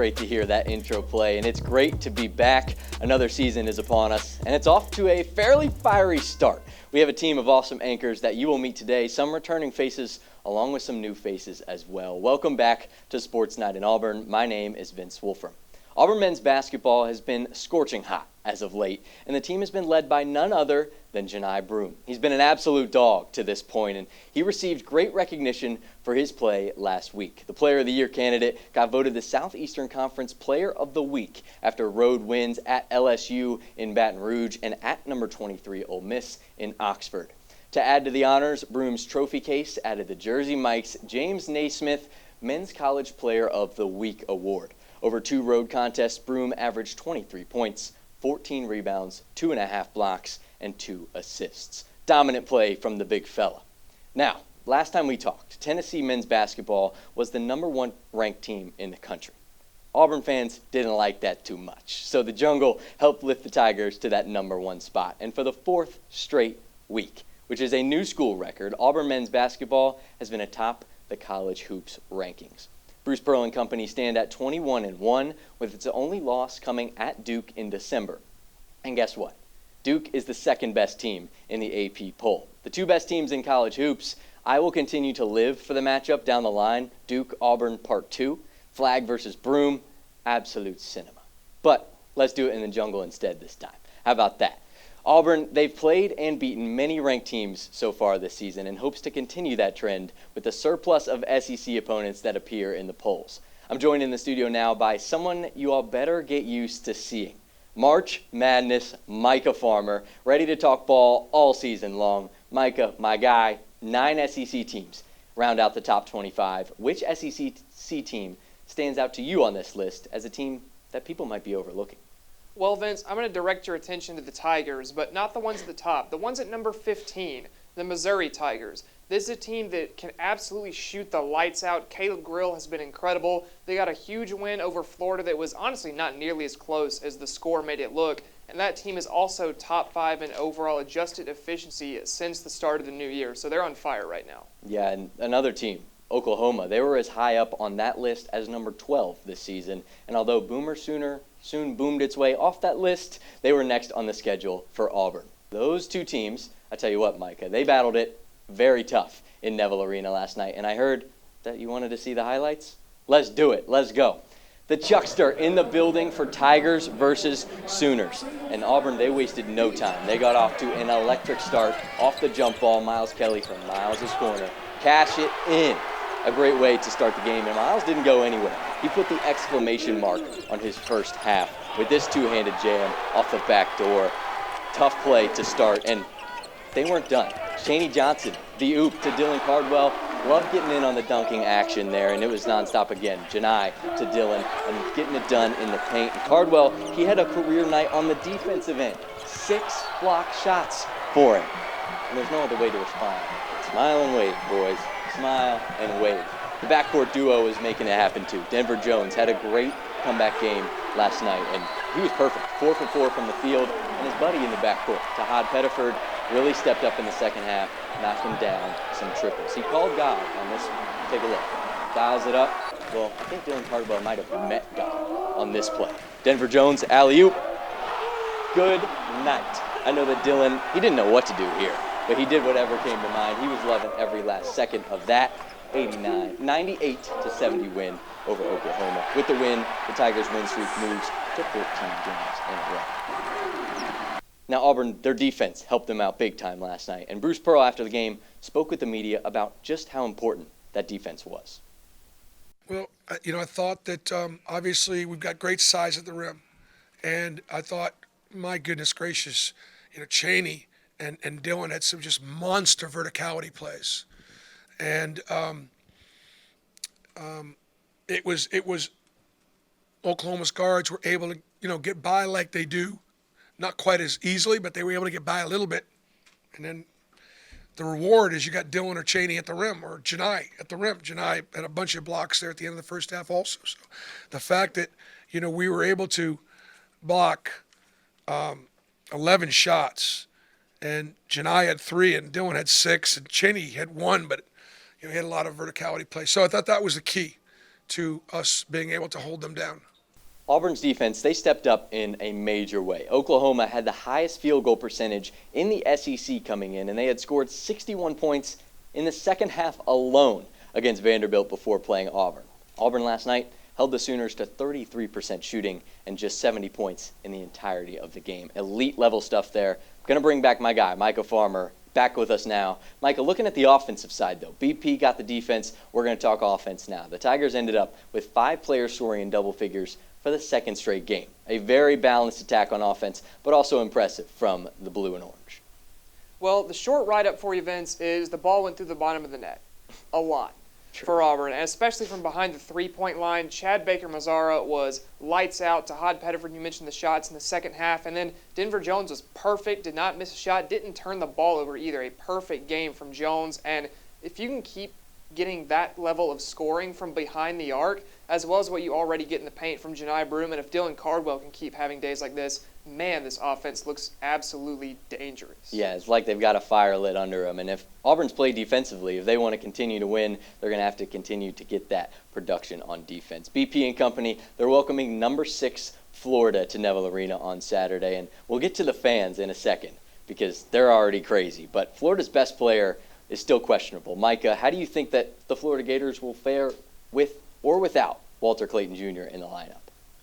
great to hear that intro play, and it's great to be back. Another season is upon us, and it's off to a fairly fiery start. We have a team of awesome anchors that you will meet today, some returning faces along with some new faces as well. Welcome back to Sports Night in Auburn. My name is Vince Wolfram. Auburn men's basketball has been scorching hot as of late, and the team has been led by none other than Joleigh Broome. He's been an absolute dog to this point, and he received great recognition for his play last week. The Player of the Year candidate got voted the Southeastern Conference Player of the Week after road wins at LSU in Baton Rouge and at number 23 Ole Miss in Oxford. To add to the honors, Broome's trophy case added the Jersey Mike's James Naismith Men's College Player of the Week award. Over 2 road contests, Broome averaged 23 points, 14 rebounds, 2.5 blocks, and 2 assists. Dominant play from the big fella. Now, last time we talked, Tennessee men's basketball was the number 1 ranked team in the country. Auburn fans didn't like that too much, so the Jungle helped lift the Tigers to that number 1 spot. And for the 4th straight week, which is a new school record, Auburn men's basketball has been atop the college hoops rankings. Bruce Pearl and company stand at 21-1, with its only loss coming at Duke in December. And guess what? Duke is the 2nd best team in the AP poll. The 2 best teams in college hoops. I will continue to live for the matchup down the line. Duke-Auburn Part 2, Flag versus Broome, absolute cinema. But let's do it in the Jungle instead this time. How about that? Auburn, they've played and beaten many ranked teams so far this season and hopes to continue that trend with the surplus of SEC opponents that appear in the polls. I'm joined in the studio now by someone you all better get used to seeing. March Madness Micah Farmer, ready to talk ball all season long. Micah, my guy, 9 SEC teams round out the top 25. Which SEC team stands out to you on this list as a team that people might be overlooking? Well, Vince, I'm going to direct your attention to the Tigers, but not the ones at the top. The ones at number 15, the Missouri Tigers. This is a team that can absolutely shoot the lights out. Caleb Grill has been incredible. They got a huge win over Florida that was honestly not nearly as close as the score made it look. And that team is also top 5 in overall adjusted efficiency since the start of the new year. So they're on fire right now. Yeah, and another team, Oklahoma. They were as high up on that list as number 12 this season. And although Boomer soon boomed its way off that list, they were next on the schedule for Auburn. Those 2 teams, I tell you what, Micah, they battled it very tough in Neville Arena last night. And I heard that you wanted to see the highlights. Let's do it. Let's go. The Chuckster in the building for Tigers versus Sooners. And Auburn, they wasted no time. They got off to an electric start off the jump ball. Miles Kelly from Miles' corner. Cash it in. A great way to start the game, and Miles didn't go anywhere. He put the exclamation mark on his first half with this 2-handed jam off the back door. Tough play to start, and they weren't done. Chaney Johnson, the oop to Dylan Cardwell. Loved getting in on the dunking action there, and it was nonstop again. Joleigh to Dylan, and getting it done in the paint. And Cardwell, he had a career night on the defensive end. 6 block shots for him, and there's no other way to respond. Smile and wave, boys. Smile and wave. The backcourt duo is making it happen too. Denver Jones had a great comeback game last night, and he was perfect. 4 for 4 from the field, and his buddy in the backcourt, Tahad Pettiford, really stepped up in the second half, knocking down some triples. He called God on this one. Take a look. Dials it up. Well, I think Dylan Cardwell might have met God on this play. Denver Jones, alley-oop. Good night. I know that Dylan, he didn't know what to do here, but he did whatever came to mind. He was loving every last second of that 98-70 win over Oklahoma. With the win, the Tigers' win streak moves to 14 games in a row. Now, Auburn, their defense helped them out big time last night, and Bruce Pearl, after the game, spoke with the media about just how important that defense was. Well, I thought that obviously we've got great size at the rim, and I thought, my goodness gracious, Chaney and Dylan had some just monster verticality plays, and it was Oklahoma's guards were able to get by like they do, not quite as easily, but they were able to get by a little bit, and then the reward is you got Dylan or Chaney at the rim, or Joleigh at the rim. Joleigh had a bunch of blocks there at the end of the first half also. So the fact that we were able to block 11 shots, and Joleigh had 3, and Dylan had 6, and Chaney had 1, but he had a lot of verticality play. So I thought that was the key to us being able to hold them down. Auburn's defense, they stepped up in a major way. Oklahoma had the highest field goal percentage in the SEC coming in, and they had scored 61 points in the second half alone against Vanderbilt before playing Auburn. Auburn last night held the Sooners to 33% shooting and just 70 points in the entirety of the game. Elite level stuff there. I'm going to bring back my guy, Micah Farmer, back with us now. Micah, looking at the offensive side, though, BP got the defense. We're going to talk offense now. The Tigers ended up with 5 players scoring in double figures for the second straight game. A very balanced attack on offense, but also impressive from the blue and orange. Well, the short write-up for you, Vince, is the ball went through the bottom of the net. A lot. True. For Auburn, and especially from behind the three-point line. Chad Baker-Mazara was lights out. Todd Pettiford, you mentioned the shots in the second half, and then Denver Jones was perfect, did not miss a shot, didn't turn the ball over either. A perfect game from Jones, and if you can keep getting that level of scoring from behind the arc, as well as what you already get in the paint from Johni Broome, and if Dylan Cardwell can keep having days like this, man, this offense looks absolutely dangerous. Yeah, it's like they've got a fire lit under them. And if Auburn's played defensively, if they want to continue to win, they're going to have to continue to get that production on defense. BP and company, they're welcoming number 6 Florida to Neville Arena on Saturday. And we'll get to the fans in a second because they're already crazy. But Florida's best player is still questionable. Micah, how do you think that the Florida Gators will fare with or without Walter Clayton Jr. in the lineup?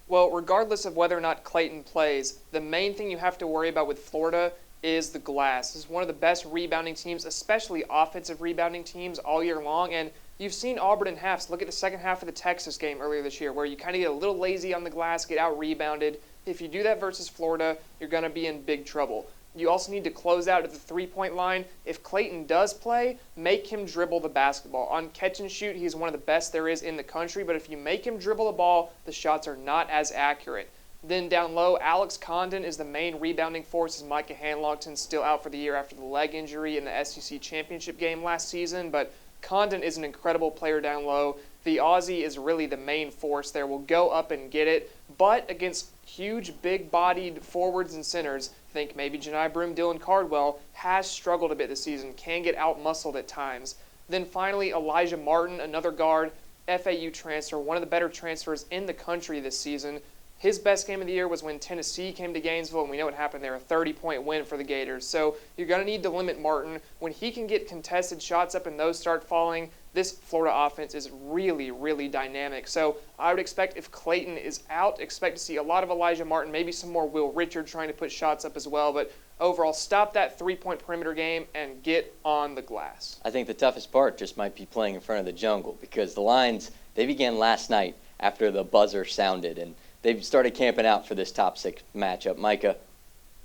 Well, regardless of whether or not Clayton plays, the main thing you have to worry about with Florida is the glass. This is one of the best rebounding teams, especially offensive rebounding teams all year long. And you've seen Auburn in halves. Look at the second half of the Texas game earlier this year where you kind of get a little lazy on the glass, get out-rebounded. If you do that versus Florida, you're going to be in big trouble. You also need to close out at the three-point line. If Clayton does play, make him dribble the basketball. On catch and shoot, he's one of the best there is in the country, but if you make him dribble the ball, the shots are not as accurate. Then down low, Alex Condon is the main rebounding force as Micah Hanlongton's still out for the year after the leg injury in the SEC championship game last season, but Condon is an incredible player down low. The Aussie is really the main force there. Will go up and get it, but against huge, big-bodied forwards and centers, think maybe Johni Broome, Dylan Cardwell, has struggled a bit this season, can get out-muscled at times. Then finally, Elijah Martin, another guard, FAU transfer, one of the better transfers in the country this season. His best game of the year was when Tennessee came to Gainesville, and we know what happened there, a 30-point win for the Gators. So you're going to need to limit Martin. When he can get contested shots up and those start falling, this Florida offense is really, really dynamic. So I would expect if Clayton is out, expect to see a lot of Elijah Martin, maybe some more Will Richard trying to put shots up as well. But overall, stop that three-point perimeter game and get on the glass. I think the toughest part just might be playing in front of the jungle because the lines, they began last night after the buzzer sounded, and they've started camping out for this top 6 matchup. Micah,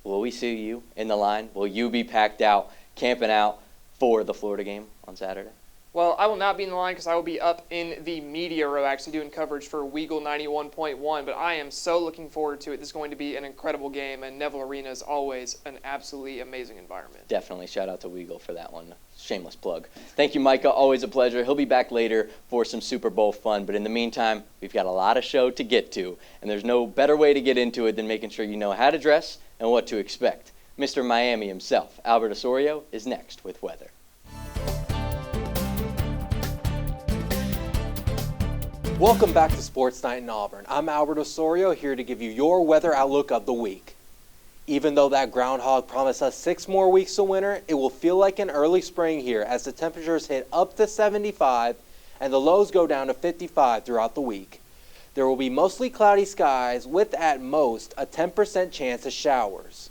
will we see you in the line? Will you be packed out, camping out for the Florida game on Saturday? Well, I will not be in the line because I will be up in the media row actually doing coverage for Weagle 91.1, but I am so looking forward to it. This is going to be an incredible game, and Neville Arena is always an absolutely amazing environment. Definitely. Shout out to Weagle for that one. Shameless plug. Thank you, Micah. Always a pleasure. He'll be back later for some Super Bowl fun, but in the meantime, we've got a lot of show to get to, and there's no better way to get into it than making sure you know how to dress and what to expect. Mr. Miami himself, Albert Osorio, is next with weather. Welcome back to Sports Night in Auburn. I'm Albert Osorio here to give you your weather outlook of the week. Even though that groundhog promised us 6 more weeks of winter, it will feel like an early spring here as the temperatures hit up to 75 and the lows go down to 55 throughout the week. There will be mostly cloudy skies with at most a 10% chance of showers.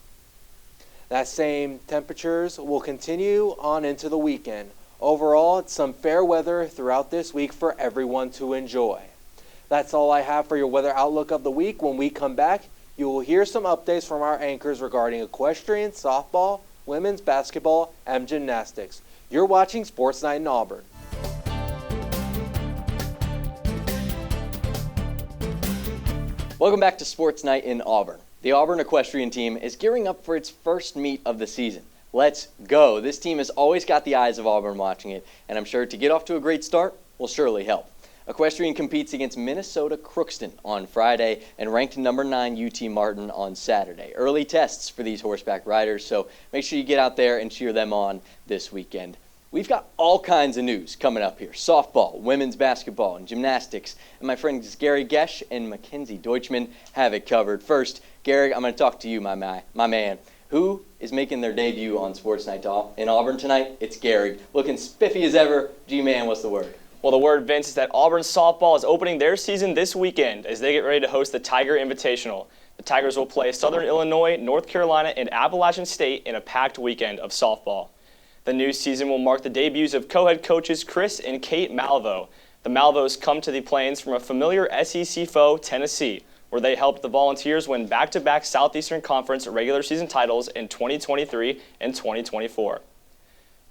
That same temperatures will continue on into the weekend. Overall, it's some fair weather throughout this week for everyone to enjoy. That's all I have for your weather outlook of the week. When we come back, you will hear some updates from our anchors regarding equestrian, softball, women's basketball, and gymnastics. You're watching Sports Night in Auburn. Welcome back to Sports Night in Auburn. The Auburn equestrian team is gearing up for its first meet of the season. Let's go. This team has always got the eyes of Auburn watching it, and I'm sure to get off to a great start will surely help. Equestrian competes against Minnesota Crookston on Friday and ranked number 9 UT Martin on Saturday. Early tests for these horseback riders, so make sure you get out there and cheer them on this weekend. We've got all kinds of news coming up here. Softball, women's basketball, and gymnastics. And my friends Gehrig, Gesch, and Mackenzie Deutschmann have it covered. First, Gehrig, I'm going to talk to you, my man. Who is making their debut on Sports Night in Auburn tonight? It's Gehrig. Looking spiffy as ever. G-Man, what's the word? Well, the word, Vince, is that Auburn softball is opening their season this weekend as they get ready to host the Tiger Invitational. The Tigers will play Southern Illinois, North Carolina, and Appalachian State in a packed weekend of softball. The new season will mark the debuts of co-head coaches Chris and Kate Malvo. The Malvos come to the Plains from a familiar SEC foe, Tennessee, where they helped the Volunteers win back-to-back Southeastern Conference regular season titles in 2023 and 2024.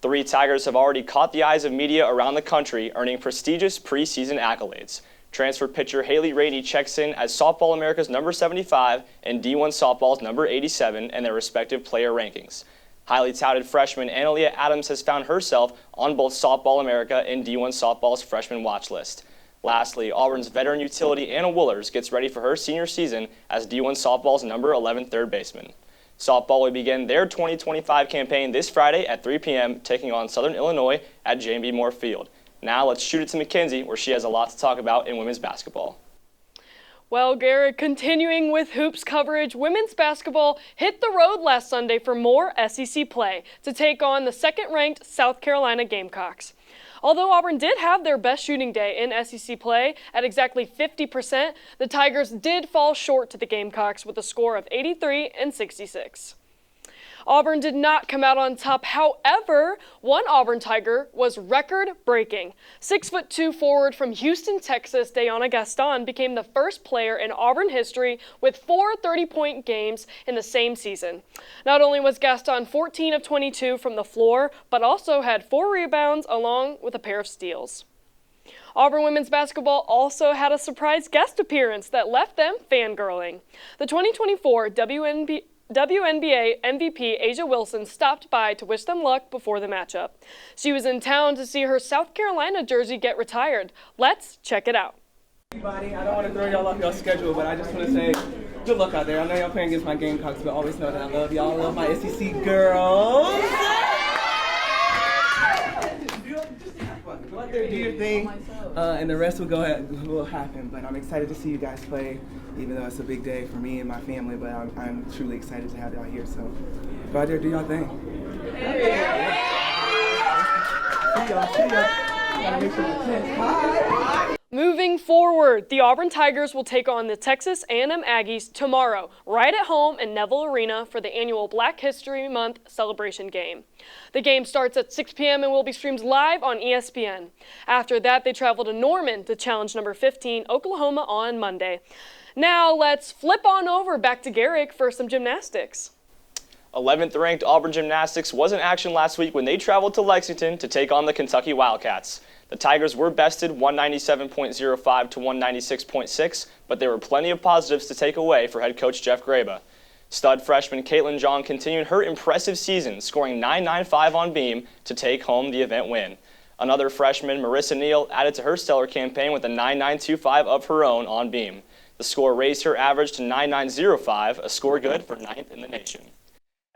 3 Tigers have already caught the eyes of media around the country, earning prestigious preseason accolades. Transfer pitcher Haley Rainey checks in as Softball America's number 75 and D1 Softball's number 87 in their respective player rankings. Highly touted freshman Analyst Adams has found herself on both Softball America and D1 Softball's freshman watch list. Lastly, Auburn's veteran utility Anna Woolers gets ready for her senior season as D1 Softball's number 11 third baseman. Softball will begin their 2025 campaign this Friday at 3 p.m., taking on Southern Illinois at J.B. Moore Field. Now let's shoot it to Mackenzie, where she has a lot to talk about in women's basketball. Well, Gehrig, continuing with hoops coverage, women's basketball hit the road last Sunday for more SEC play to take on the second-ranked South Carolina Gamecocks. Although Auburn did have their best shooting day in SEC play at exactly 50%, the Tigers did fall short to the Gamecocks with a score of 83 and 66. Auburn did not come out on top. However, one Auburn Tiger was record-breaking. 6'2" forward from Houston, Texas, Diana Gaston became the first player in Auburn history with 4 30-point games in the same season. Not only was Gaston 14 of 22 from the floor, but also had 4 rebounds along with a pair of steals. Auburn women's basketball also had a surprise guest appearance that left them fangirling. The 2024 WNBA MVP Asia Wilson stopped by to wish them luck before the matchup. She was in town to see her South Carolina jersey get retired. Let's check it out. Everybody, I don't want to throw y'all off your schedule, but I just want to say good luck out there. I know y'all playing against my Gamecocks, but always know that I love y'all. I love my SEC girls. Go out there, do your thing, and the rest will happen. But I'm excited to see you guys play, even though it's a big day for me and my family. But I'm truly excited to have y'all here. So go out there, do your thing. See y'all. Gotta make sure the tent's high. Moving forward, the Auburn Tigers will take on the Texas A&M Aggies tomorrow, right at home in Neville Arena for the annual Black History Month celebration game. The game starts at 6 p.m. and will be streamed live on ESPN. After that, they travel to Norman to challenge number 15, Oklahoma, on Monday. Now let's flip on over back to Gehrig for some gymnastics. 11th ranked Auburn Gymnastics was in action last week when they traveled to Lexington to take on the Kentucky Wildcats. The Tigers were bested 197.05 to 196.6, but there were plenty of positives to take away for head coach Jeff Graba. Stud freshman Caitlin John continued her impressive season, scoring 9.95 on beam to take home the event win. Another freshman, Marissa Neal, added to her stellar campaign with a 9.925 of her own on beam. The score raised her average to 9.905, a score good for 9th in the nation.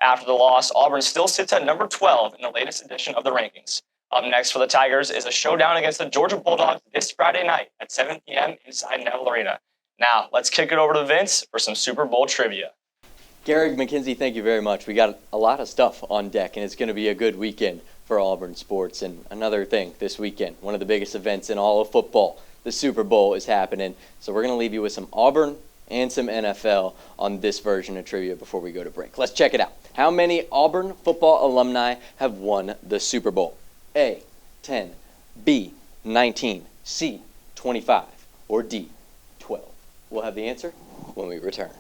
After the loss, Auburn still sits at number 12 in the latest edition of the rankings. Up next for the Tigers is a showdown against the Georgia Bulldogs this Friday night at 7 p.m. inside Neville Arena. Now, let's kick it over to Vince for some Super Bowl trivia. Gehrig, Mackenzie, thank you very much. We got a lot of stuff on deck, and it's going to be a good weekend for Auburn sports. And another thing this weekend, one of the biggest events in all of football, the Super Bowl is happening. So we're going to leave you with some Auburn and some NFL on this version of trivia before we go to break. Let's check it out. How many Auburn football alumni have won the Super Bowl? A, 10, B, 19, C, 25, or D, 12? We'll have the answer when we return.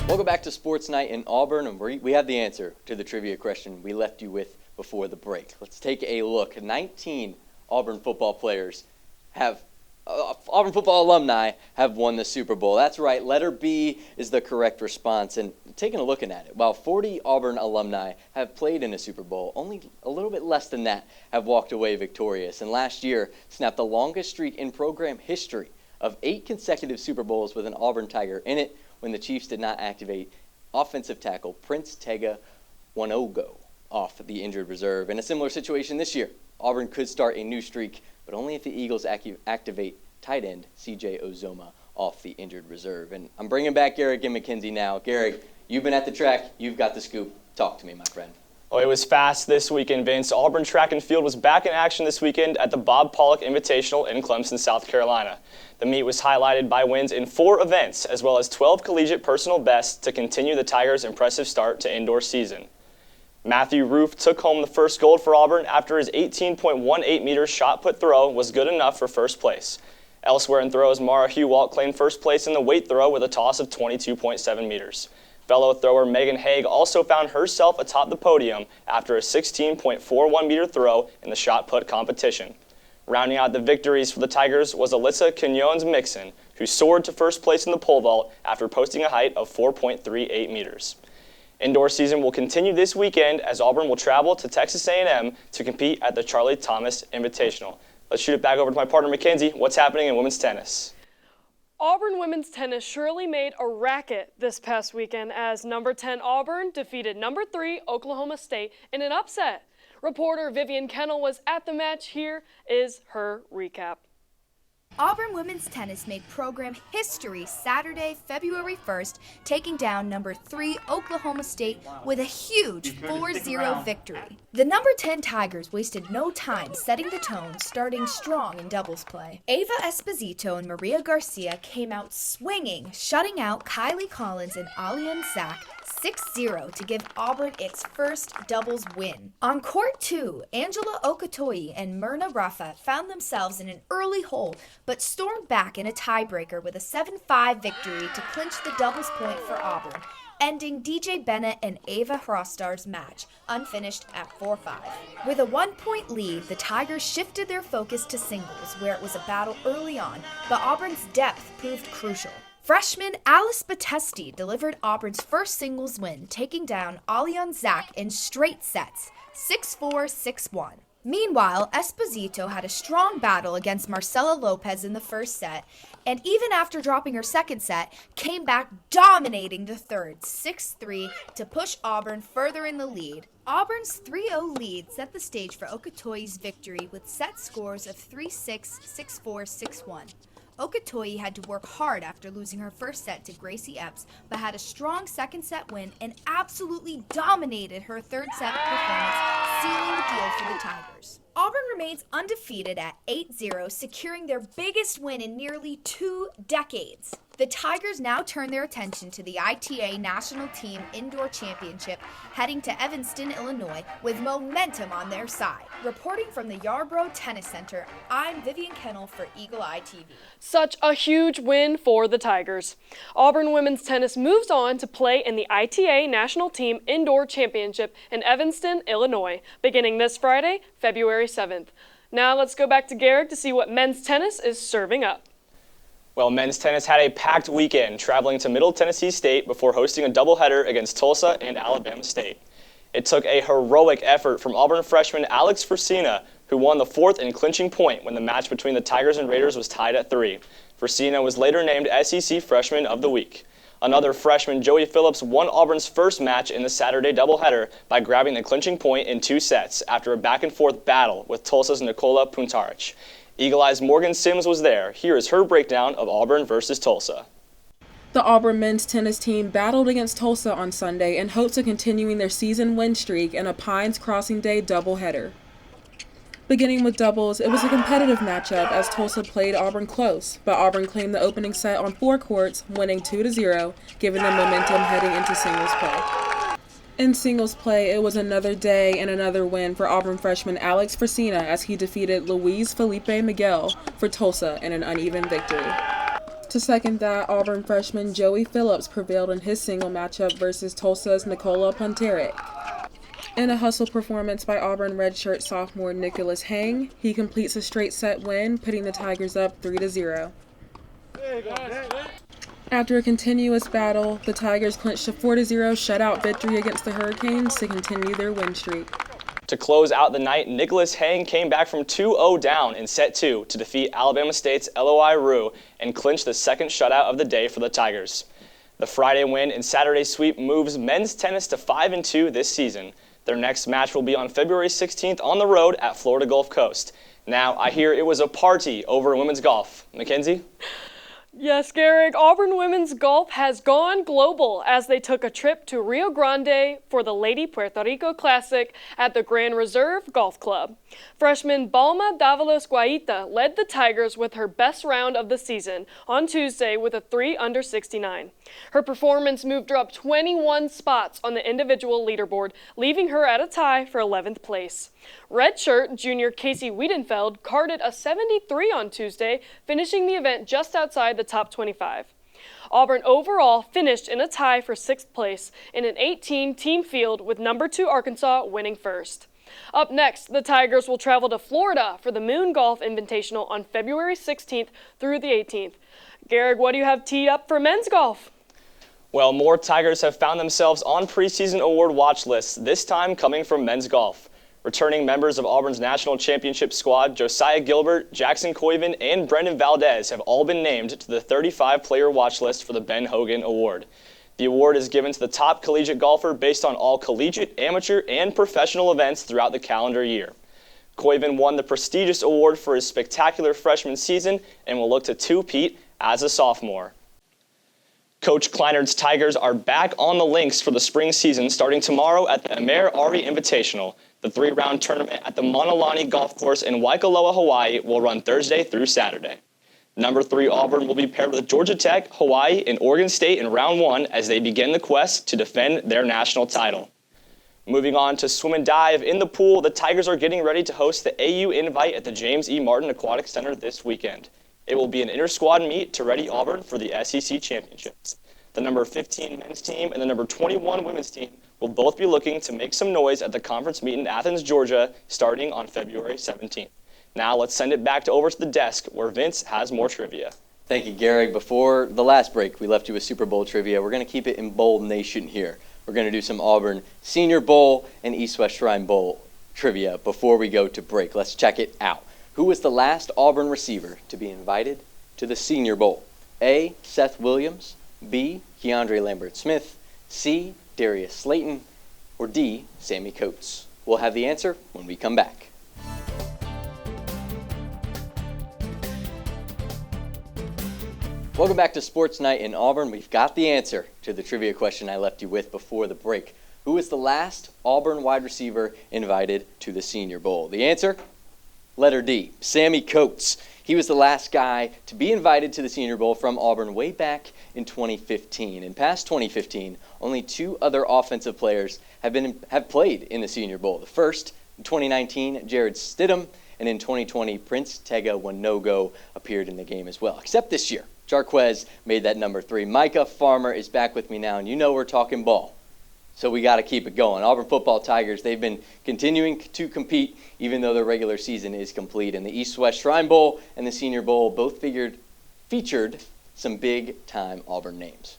Welcome back to Sports Night in Auburn, and we have the answer to the trivia question we left you with before the break. Let's take a look. 19 Auburn football players Auburn football alumni have won the Super Bowl. That's right, letter B is the correct response. And taking a look at it, while 40 Auburn alumni have played in a Super Bowl, only a little bit less than that have walked away victorious. And last year snapped the longest streak in program history of 8 consecutive Super Bowls with an Auburn Tiger in it when the Chiefs did not activate offensive tackle Prince Tega Wanogo off the injured reserve. In a similar situation this year, Auburn could start a new streak, but only if the Eagles activate tight end C.J. Ozoma off the injured reserve. And I'm bringing back Gehrig and Mackenzie now. Gehrig, you've been at the track. You've got the scoop. Talk to me, my friend. Oh, it was fast this weekend, Vince. Auburn track and field was back in action this weekend at the Bob Pollock Invitational in Clemson, South Carolina. The meet was highlighted by wins in 4 events, as well as 12 collegiate personal bests to continue the Tigers' impressive start to indoor season. Matthew Roof took home the first gold for Auburn after his 18.18-meter shot put throw was good enough for first place. Elsewhere in throws, Mara Hewalt claimed first place in the weight throw with a toss of 22.7 meters. Fellow thrower Megan Haig also found herself atop the podium after a 16.41-meter throw in the shot put competition. Rounding out the victories for the Tigers was Alyssa Quinones-Mixon, who soared to first place in the pole vault after posting a height of 4.38 meters. Indoor season will continue this weekend as Auburn will travel to Texas A&M to compete at the Charlie Thomas Invitational. Let's shoot it back over to my partner Mackenzie. What's happening in women's tennis? Auburn women's tennis surely made a racket this past weekend as number 10 Auburn defeated number 3 Oklahoma State in an upset. Reporter Vivian Kennell was at the match. Here is her recap. Auburn women's tennis made program history Saturday, February 1st, taking down number 3 Oklahoma State with a huge 4-0 victory. The number 10 Tigers wasted no time setting the tone, starting strong in doubles play. Ava Esposito and Maria Garcia came out swinging, shutting out Kylie Collins and Alian Zach 6-0 to give Auburn its first doubles win. On court 2, Angela Okatoyi and Myrna Rafa found themselves in an early hole, but stormed back in a tiebreaker with a 7-5 victory to clinch the doubles point for Auburn, ending DJ Bennett and Ava Hrostar's match, unfinished at 4-5. With a 1-point lead, the Tigers shifted their focus to singles, where it was a battle early on, but Auburn's depth proved crucial. Freshman Alice Batesti delivered Auburn's first singles win, taking down Alian Zach in straight sets, 6-4, 6-1. Meanwhile, Esposito had a strong battle against Marcela Lopez in the first set, and even after dropping her second set, came back dominating the third, 6-3, to push Auburn further in the lead. Auburn's 3-0 lead set the stage for Okatoyi's victory with set scores of 3-6, 6-4, 6-1. Okatoyi had to work hard after losing her first set to Gracie Epps, but had a strong second set win and absolutely dominated her third set performance, sealing the deal for the Tigers. Auburn remains undefeated at 8-0, securing their biggest win in nearly 2 decades. The Tigers now turn their attention to the ITA National Team Indoor Championship, heading to Evanston, Illinois, with momentum on their side. Reporting from the Yarborough Tennis Center, I'm Vivian Kennell for Eagle Eye TV. Such a huge win for the Tigers. Auburn women's tennis moves on to play in the ITA National Team Indoor Championship in Evanston, Illinois, beginning this Friday, February 7th. Now let's go back to Gehrig to see what men's tennis is serving up. Well, men's tennis had a packed weekend, traveling to Middle Tennessee State before hosting a doubleheader against Tulsa and Alabama State. It took a heroic effort from Auburn freshman Alex Fresina, who won the 4th and clinching point when the match between the Tigers and Raiders was tied at 3. Fresina was later named SEC Freshman of the Week. Another freshman, Joey Phillips, won Auburn's first match in the Saturday doubleheader by grabbing the clinching point in 2 sets after a back-and-forth battle with Tulsa's Nikola Puntarich. Eagle Eye's Morgan Sims was there. Here is her breakdown of Auburn versus Tulsa. The Auburn men's tennis team battled against Tulsa on Sunday in hopes of continuing their season win streak in a Pines Crossing Day doubleheader. Beginning with doubles, it was a competitive matchup as Tulsa played Auburn close, but Auburn claimed the opening set on 4 courts, winning 2-0, giving them momentum heading into singles play. In singles play, it was another day and another win for Auburn freshman Alex Fresina as he defeated Luis Felipe Miguel for Tulsa in an uneven victory. To second that, Auburn freshman Joey Phillips prevailed in his single matchup versus Tulsa's Nikola Puntarich. In a hustle performance by Auburn redshirt sophomore Nicholas Hang, he completes a straight set win, putting the Tigers up 3-0. After a continuous battle, the Tigers clinched a 4-0 shutout victory against the Hurricanes to continue their win streak. To close out the night, Nicholas Hang came back from 2-0 down in set 2 to defeat Alabama State's LOI Rue and clinch the second shutout of the day for the Tigers. The Friday win and Saturday sweep moves men's tennis to 5-2 this season. Their next match will be on February 16th on the road at Florida Gulf Coast. Now, I hear it was a party over in women's golf. Mackenzie? Yes, Gehrig, Auburn women's golf has gone global as they took a trip to Rio Grande for the Lady Puerto Rico Classic at the Grand Reserve Golf Club. Freshman Balma Davalos Guaita led the Tigers with her best round of the season on Tuesday with a 3 under 69. Her performance moved her up 21 spots on the individual leaderboard, leaving her at a tie for 11th place. Redshirt junior Casey Wiedenfeld carded a 73 on Tuesday, finishing the event just outside the top 25. Auburn overall finished in a tie for 6th place in an 18-team field with number 2 Arkansas winning first. Up next, the Tigers will travel to Florida for the Moon Golf Invitational on February 16th through the 18th. Gehrig, what do you have teed up for men's golf? Well, more Tigers have found themselves on preseason award watch lists, this time coming from men's golf. Returning members of Auburn's national championship squad, Josiah Gilbert, Jackson Koiven, and Brendan Valdez have all been named to the 35-player watch list for the Ben Hogan Award. The award is given to the top collegiate golfer based on all collegiate, amateur, and professional events throughout the calendar year. Koiven won the prestigious award for his spectacular freshman season and will look to two-peat as a sophomore. Coach Kleinard's Tigers are back on the links for the spring season starting tomorrow at the Amer Ari Invitational. The 3-round tournament at the Monolani Golf Course in Waikoloa, Hawaii will run Thursday through Saturday. Number 3 Auburn will be paired with Georgia Tech, Hawaii, and Oregon State in round 1 as they begin the quest to defend their national title. Moving on to swim and dive in the pool, the Tigers are getting ready to host the AU Invite at the James E. Martin Aquatic Center this weekend. It will be an inter-squad meet to ready Auburn for the SEC Championships. The number 15 men's team and the number 21 women's team will both be looking to make some noise at the conference meet in Athens, Georgia, starting on February 17th. Now let's send it back over to the desk where Vince has more trivia. Thank you, Gehrig. Before the last break, we left you with Super Bowl trivia. We're going to keep it in Bowl Nation here. We're going to do some Auburn Senior Bowl and East-West Shrine Bowl trivia before we go to break. Let's check it out. Who was the last Auburn receiver to be invited to the Senior Bowl? A. Seth Williams, B. Keandre Lambert-Smith, C. Darius Slayton, or D. Sammy Coates? We'll have the answer when we come back. Welcome back to Sports Night in Auburn. We've got the answer to the trivia question I left you with before the break. Who was the last Auburn wide receiver invited to the Senior Bowl? The answer? Letter D, Sammy Coates. He was the last guy to be invited to the Senior Bowl from Auburn way back in 2015. In past 2015, only 2 other offensive players have played in the Senior Bowl. The first, in 2019, Jared Stidham, and in 2020, Prince Tega Wanogo appeared in the game as well. Except this year, Jarquez made that number 3. Micah Farmer is back with me now, and you know we're talking ball. So we got to keep it going. Auburn football Tigers, they've been continuing to compete even though their regular season is complete. And the East-West Shrine Bowl and the Senior Bowl both featured some big-time Auburn names.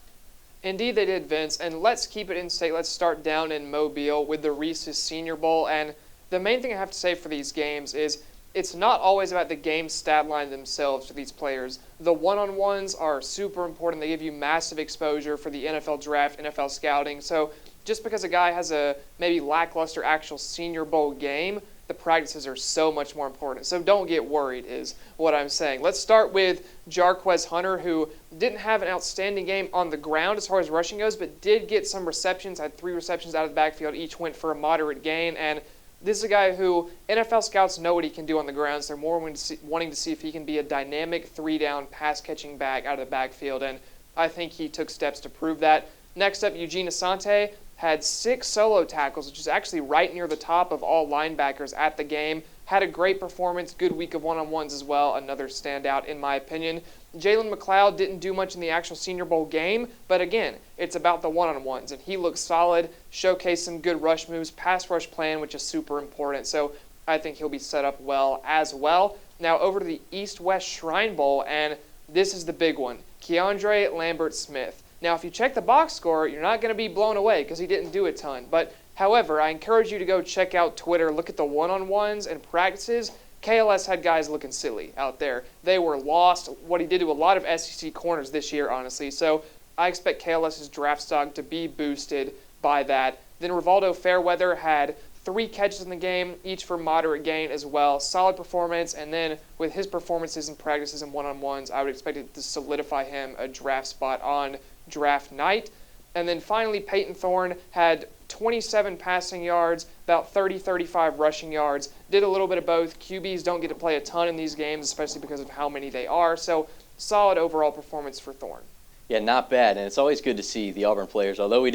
Indeed they did, Vince. And let's keep it in state. Let's start down in Mobile with the Reese's Senior Bowl. And the main thing I have to say for these games is it's not always about the game stat line themselves for these players. The one-on-ones are super important. They give you massive exposure for the NFL draft, NFL scouting. So just because a guy has a maybe lackluster actual Senior Bowl game, the practices are so much more important. So don't get worried is what I'm saying. Let's start with Jarquez Hunter, who didn't have an outstanding game on the ground as far as rushing goes, but did get some receptions, had 3 receptions out of the backfield. Each went for a moderate gain. And this is a guy who NFL scouts know what he can do on the ground, so they're more wanting to see if he can be a dynamic 3-down pass-catching back out of the backfield. And I think he took steps to prove that. Next up, Eugene Asante had 6 solo tackles, which is actually right near the top of all linebackers at the game. Had a great performance, good week of one-on-ones as well, another standout in my opinion. Jalen McLeod didn't do much in the actual Senior Bowl game, but again, it's about the one-on-ones, and he looked solid, showcased some good rush moves, pass rush plan, which is super important, so I think he'll be set up well as well. Now over to the East-West Shrine Bowl, and this is the big one, Keandre Lambert-Smith. Now, if you check the box score, you're not going to be blown away because he didn't do a ton. But, however, I encourage you to go check out Twitter, look at the one-on-ones and practices. KLS had guys looking silly out there. They were lost, what he did to a lot of SEC corners this year, honestly. So I expect KLS's draft stock to be boosted by that. Then Rivaldo Fairweather had 3 catches in the game, each for moderate gain as well. Solid performance, and then with his performances in practices and one-on-ones, I would expect it to solidify him a draft spot on draft night. And then finally, Peyton Thorne had 27 passing yards, about 35 rushing yards. Did a little bit of both. QBs don't get to play a ton in these games, especially because of how many they are. So solid overall performance for Thorne. Yeah, not bad. And it's always good to see the Auburn players, although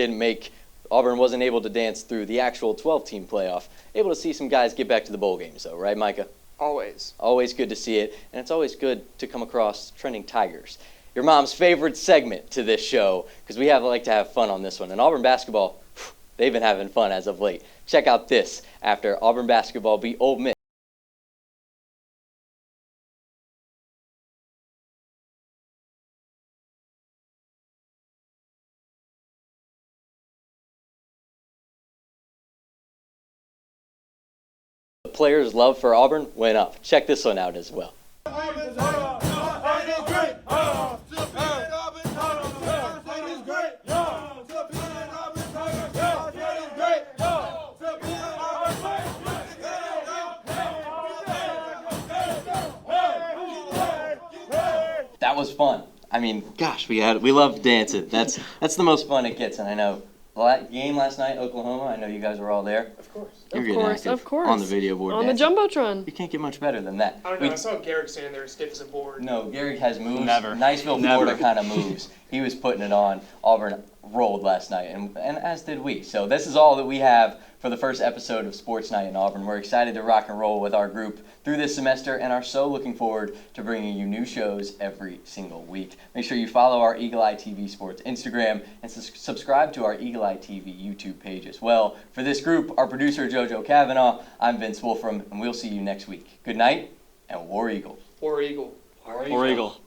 Auburn wasn't able to dance through the actual 12-team playoff, able to see some guys get back to the bowl games, though, right, Micah? Always. Always good to see it, and it's always good to come across trending Tigers. Your mom's favorite segment to this show, because we like to have fun on this one. And Auburn basketball, they've been having fun as of late. Check out this after Auburn basketball beat Ole Miss. The players' love for Auburn went up. Check this one out as well. That was fun. I mean, gosh, we love dancing. That's the most fun it gets. And I know the game last night, Oklahoma. I know you guys were all there. Of course. You're getting active Of course. on the video board. On dancing. the Jumbotron. You can't get much better than that. I don't know. I saw Gehrig standing there stiff as a board. No, Gehrig has moves. Never. Niceville, Florida kind of moves. He was putting it on. Auburn rolled last night, and as did we. So this is all that we have for the first episode of Sports Night in Auburn. We're excited to rock and roll with our group through this semester and are so looking forward to bringing you new shows every single week. Make sure you follow our Eagle Eye TV Sports Instagram and subscribe to our Eagle Eye TV YouTube page as well. For this group, our producer JoJo Cavanagh, I'm Vince Wolfram, and we'll see you next week. Good night, and War Eagle. War Eagle. War Eagle.